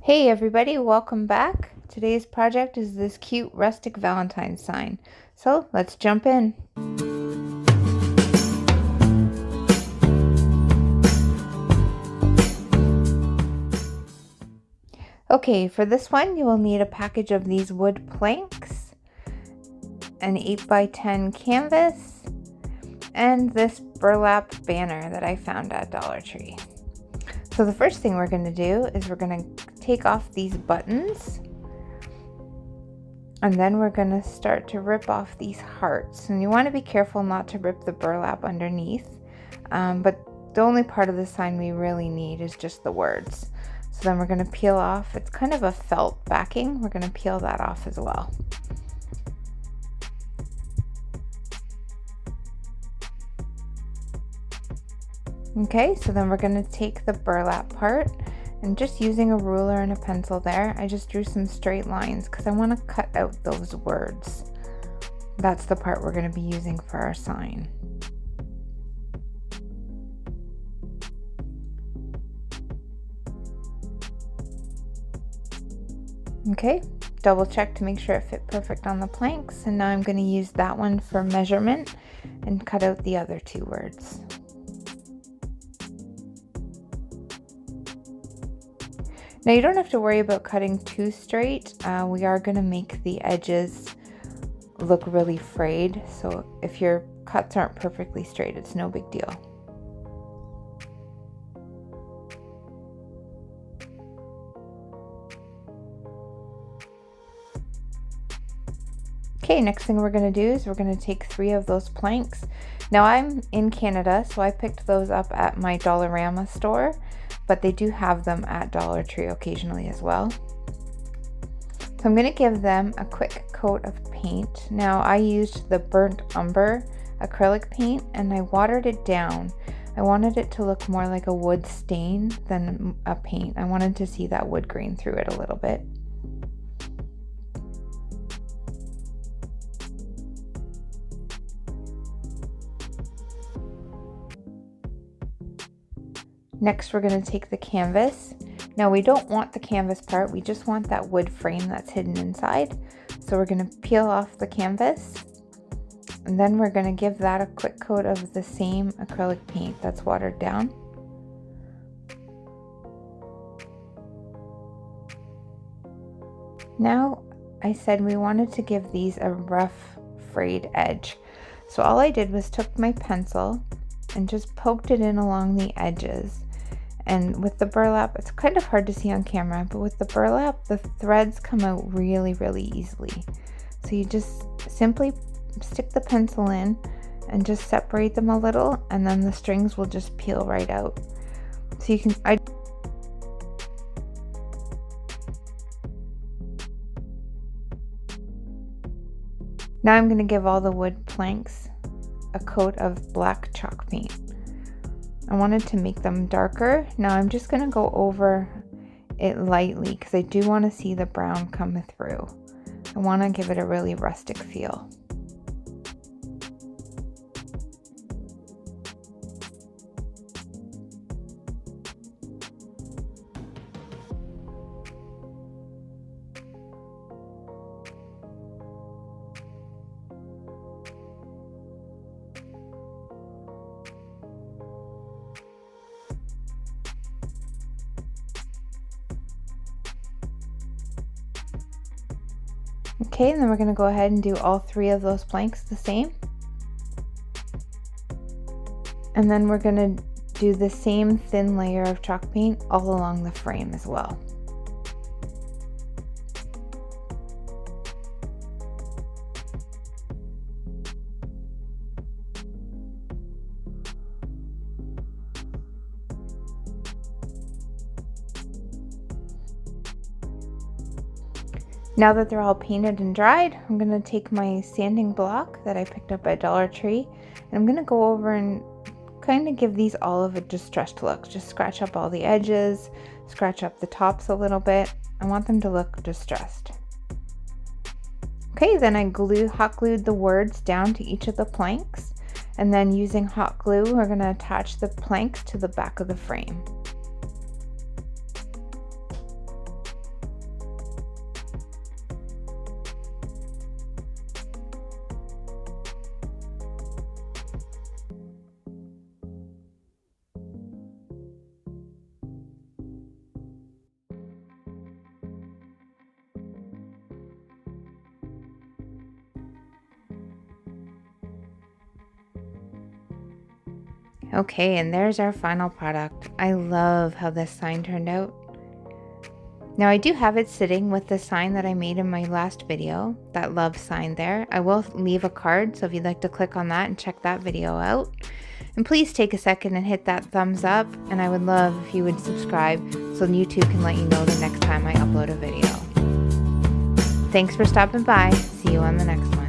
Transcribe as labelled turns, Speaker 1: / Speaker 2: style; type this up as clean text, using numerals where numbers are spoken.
Speaker 1: Hey everybody, welcome back. Today's project is this cute Rustic Valentines sign. So let's jump in. Okay, for this one you will need a package of these wood planks, an 8x10 canvas, and this burlap banner that I found at Dollar Tree. So the first thing we're going to do is we're going to take off these buttons, and then we're going to start to rip off these hearts. And you want to be careful not to rip the burlap underneath, but the only part of the sign we really need is just the words. So then we're going to peel off, it's kind of a felt backing, we're going to peel that off as well. Okay, so then we're going to take the burlap part, and just using a ruler and a pencil there, I just drew some straight lines because I want to cut out those words. That's the part we're going to be using for our sign. Okay, double check to make sure it fit perfect on the planks, and now I'm going to use that one for measurement and cut out the other two words. Now you don't have to worry about cutting too straight. We are going to make the edges look really frayed, so if your cuts aren't perfectly straight, it's no big deal. Okay, next thing we're going to do is we're going to take 3 of those planks. Now I'm in Canada, so I picked those up at my Dollarama store, but they do have them at Dollar Tree occasionally as well. So I'm going to give them a quick coat of paint. Now I used the burnt umber acrylic paint and I watered it down. I wanted it to look more like a wood stain than a paint. I wanted to see that wood grain through it a little bit. Next, we're going to take the canvas. Now we don't want the canvas part, we just want that wood frame that's hidden inside. So we're going to peel off the canvas, and then we're going to give that a quick coat of the same acrylic paint that's watered down. Now, I said we wanted to give these a rough frayed edge. So all I did was took my pencil and just poked it in along the edges. And with the burlap, it's kind of hard to see on camera, but with the burlap, the threads come out really, really easily. So you just simply stick the pencil in and just separate them a little, and then the strings will just peel right out. So you can, now I'm going to give all the wood planks a coat of black chalk paint. I wanted to make them darker. Now I'm just going to go over it lightly because I do want to see the brown come through. I want to give it a really rustic feel. Okay, and then we're going to go ahead and do all 3 of those planks the same. And then we're going to do the same thin layer of chalk paint all along the frame as well. Now that they're all painted and dried, I'm going to take my sanding block that I picked up at Dollar Tree, and I'm going to go over and kind of give these all of a distressed look. Just scratch up all the edges, scratch up the tops a little bit. I want them to look distressed. Okay, then I hot glued the words down to each of the planks, and then using hot glue, we're going to attach the planks to the back of the frame. Okay, and there's our final product. I love how this sign turned out. Now I do have it sitting with the sign that I made in my last video, that love sign there. I will leave a card, so if you'd like to click on that and check that video out. And please take a second and hit that thumbs up, and I would love if you would subscribe so YouTube can let you know the next time I upload a video. Thanks for stopping by. See you on the next one.